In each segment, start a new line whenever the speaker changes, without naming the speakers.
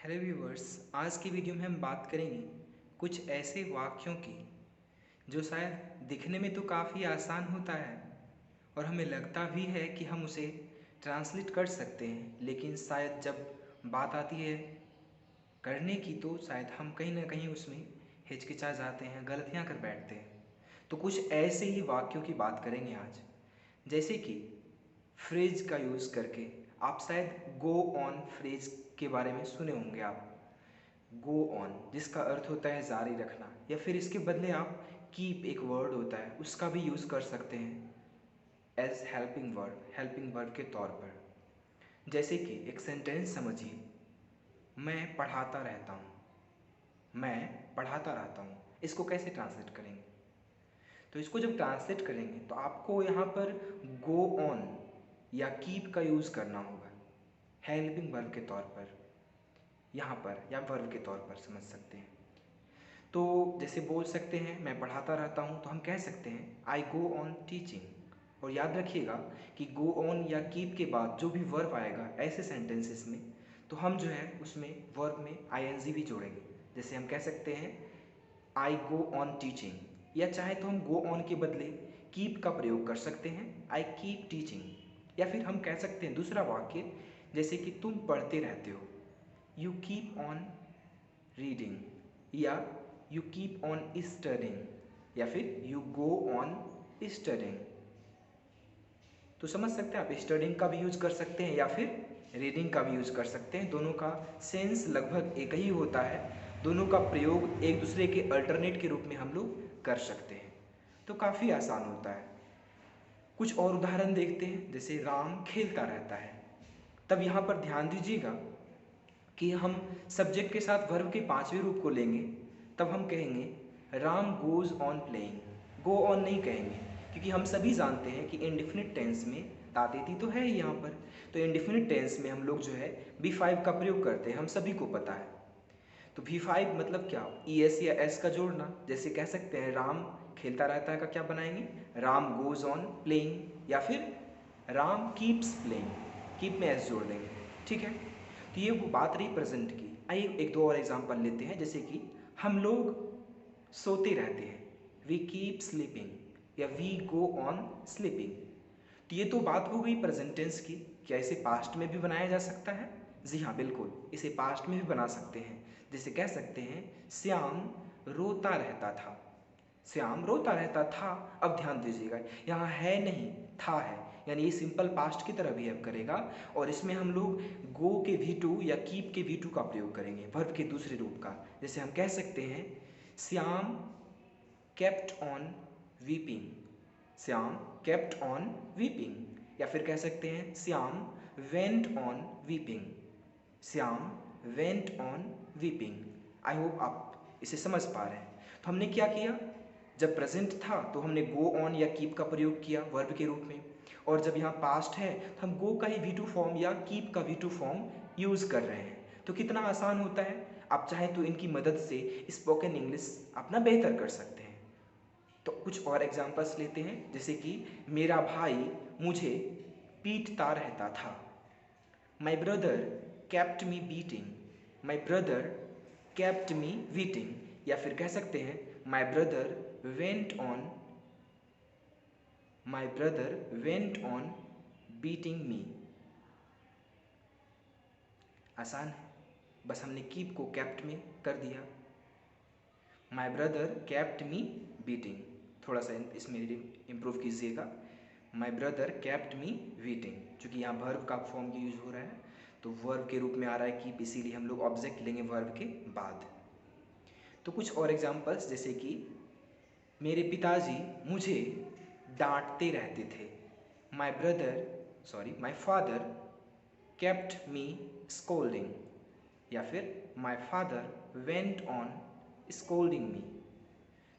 Hello viewers, आज की video में हम बात करेंगे कुछ ऐसे वाक्यों की जो शायद दिखने में तो काफ़ी आसान होता है और हमें लगता भी है कि हम उसे ट्रांसलेट कर सकते हैं, लेकिन शायद जब बात आती है करने की तो शायद हम कहीं ना कहीं उसमें हिचकिचा जाते हैं, गलतियां कर बैठते हैं। तो कुछ ऐसे ही वाक्यों की बात करेंगे आज, जैसे कि फ्रेज का यूज़ करके आप शायद गो ऑन फ्रेज के बारे में सुने होंगे आप। गो ऑन जिसका अर्थ होता है जारी रखना, या फिर इसके बदले आप कीप एक वर्ड होता है उसका भी यूज़ कर सकते हैं एज हेल्पिंग वर्ब के तौर पर। जैसे कि एक सेंटेंस समझिए, मैं पढ़ाता रहता हूँ। मैं पढ़ाता रहता हूँ, इसको कैसे ट्रांसलेट करेंगे? तो इसको जब ट्रांसलेट करेंगे तो आपको यहाँ पर गो ऑन या कीप का यूज़ करना होगा हेल्पिंग वर्ब के तौर पर, यहाँ पर, या वर्ब के तौर पर समझ सकते हैं। तो जैसे बोल सकते हैं मैं पढ़ाता रहता हूँ, तो हम कह सकते हैं आई गो ऑन टीचिंग। और याद रखिएगा कि गो ऑन या कीप के बाद जो भी वर्ब आएगा ऐसे सेंटेंसेस में, तो हम जो है उसमें वर्ब में आईएनजी भी जोड़ेंगे। जैसे हम कह सकते हैं आई गो ऑन टीचिंग, या चाहे तो हम गो ऑन के बदले कीप का प्रयोग कर सकते हैं आई कीप टीचिंग। या फिर हम कह सकते हैं दूसरा वाक्य, जैसे कि तुम पढ़ते रहते हो, यू कीप ऑन रीडिंग, या यू कीप ऑन स्टडिंग, या फिर यू गो ऑन स्टडिंग। तो समझ सकते हैं आप, स्टडिंग का भी यूज कर सकते हैं या फिर रीडिंग का भी यूज कर सकते हैं। दोनों का सेंस लगभग एक ही होता है, दोनों का प्रयोग एक दूसरे के अल्टरनेट के रूप में हम लोग कर सकते हैं। तो काफ़ी आसान होता है। कुछ और उदाहरण देखते हैं, जैसे राम खेलता रहता है। तब यहाँ पर ध्यान दीजिएगा कि हम सब्जेक्ट के साथ वर्ब के पांचवें रूप को लेंगे, तब हम कहेंगे Ram goes on playing. Go on नहीं कहेंगे, क्योंकि हम सभी जानते हैं कि इंडिफिनिट टेंस में तातेती तो है ही यहाँ पर। तो इंडिफिनिट टेंस में हम लोग जो है बी5 का प्रयोग करते हैं, हम सभी को पता है। तो V5 मतलब क्या, ई एस या एस का जोड़ना। जैसे कह सकते हैं राम खेलता रहता है का क्या बनाएंगे, राम गोज ऑन प्लेइंग, या फिर राम कीप्स प्लेइंग, कीप में एस जोड़ देंगे। ठीक है, तो ये वो बात रही प्रेजेंट की। आइए एक दो और एग्जांपल लेते हैं, जैसे कि हम लोग सोते रहते हैं, वी कीप स्लीपिंग, या वी गो ऑन स्लीपिंग। तो ये तो बात हो गई प्रेजेंट टेंस की। क्या इसे पास्ट में भी बनाया जा सकता है? जी हाँ, बिल्कुल, इसे पास्ट में भी बना सकते हैं। जैसे कह सकते हैं श्याम रोता रहता था। श्याम रोता रहता था। अब ध्यान दीजिएगा, यहाँ है नहीं, था है, यानी ये सिंपल पास्ट की तरह बिहेव करेगा। और इसमें हम लोग गो के V2 या कीप के V2 का प्रयोग करेंगे, वर्ब के दूसरे रूप का। जैसे हम कह सकते हैं Shyam kept on weeping, Shyam kept on weeping. या फिर कह सकते हैं Shyam went on weeping, Shyam went on weeping. I hope आप इसे समझ पा रहे हैं। तो हमने क्या किया, जब प्रेजेंट था तो हमने गो ऑन या कीप का प्रयोग किया वर्ब के रूप में, और जब यहाँ पास्ट है तो हम गो का ही V2 फॉर्म या कीप का V2 फॉर्म यूज़ कर रहे हैं। तो कितना आसान होता है। आप चाहे तो इनकी मदद से स्पोकन इंग्लिश अपना बेहतर कर सकते हैं। तो कुछ और एग्जांपल्स लेते हैं, जैसे कि मेरा भाई मुझे पीटता रहता था, my brother kept me beating, my brother kept me beating. या फिर कह सकते हैं my brother went on, my brother went on beating मी। आसान है, बस हमने कीप को कैप्ट में कर दिया। My brother kept me beating, थोड़ा सा इसमें इम्प्रूव कीजिएगा। माई ब्रदर कैप्ट मी वीटिंग, चूँकि यहाँ वर्ब का फॉर्म की यूज हो रहा है तो वर्ब के रूप में आ रहा है कीप, इसीलिए हम लोग ऑब्जेक्ट लेंगे वर्ब के बाद। तो कुछ और एग्जांपल्स, जैसे कि मेरे पिताजी मुझे डांटते रहते थे, my father kept me scolding, या फिर my father went on scolding me.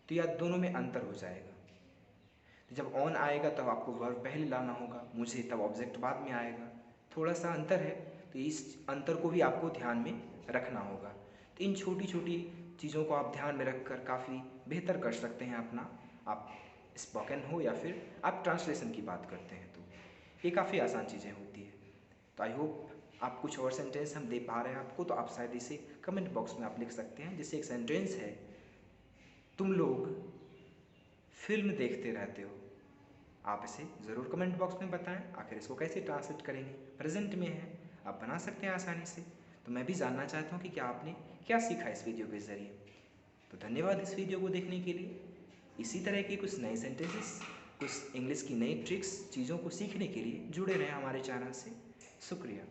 तो यह दोनों में अंतर हो जाएगा। तो जब ऑन आएगा तब आपको वर्ब पहले लाना होगा, मुझे तब ऑब्जेक्ट बाद में आएगा। थोड़ा सा अंतर है, तो इस अंतर को भी आपको ध्यान में रखना होगा। तो इन छोटी छोटी चीज़ों को आप ध्यान में रखकर काफ़ी बेहतर कर सकते हैं अपना, आप स्पोकन हो या फिर आप ट्रांसलेशन की बात करते हैं, तो ये काफ़ी आसान चीज़ें होती है। तो आई होप आप कुछ और सेंटेंस हम दे पा रहे हैं आपको, तो आप शायद इसे कमेंट बॉक्स में आप लिख सकते हैं। जैसे एक सेंटेंस है, तुम लोग फिल्म देखते रहते हो। आप इसे ज़रूर कमेंट बॉक्स में बताएं। आखिर इसको कैसे ट्रांसलेट करेंगे, प्रेजेंट में है, आप बना सकते हैं आसानी से। तो मैं भी जानना चाहता हूँ कि क्या आपने क्या सीखा इस वीडियो के ज़रिए। तो धन्यवाद इस वीडियो को देखने के लिए। इसी तरह के कुछ नए सेंटेंसेस, कुछ इंग्लिश की नई ट्रिक्स, चीज़ों को सीखने के लिए जुड़े रहें हमारे चैनल से। शुक्रिया।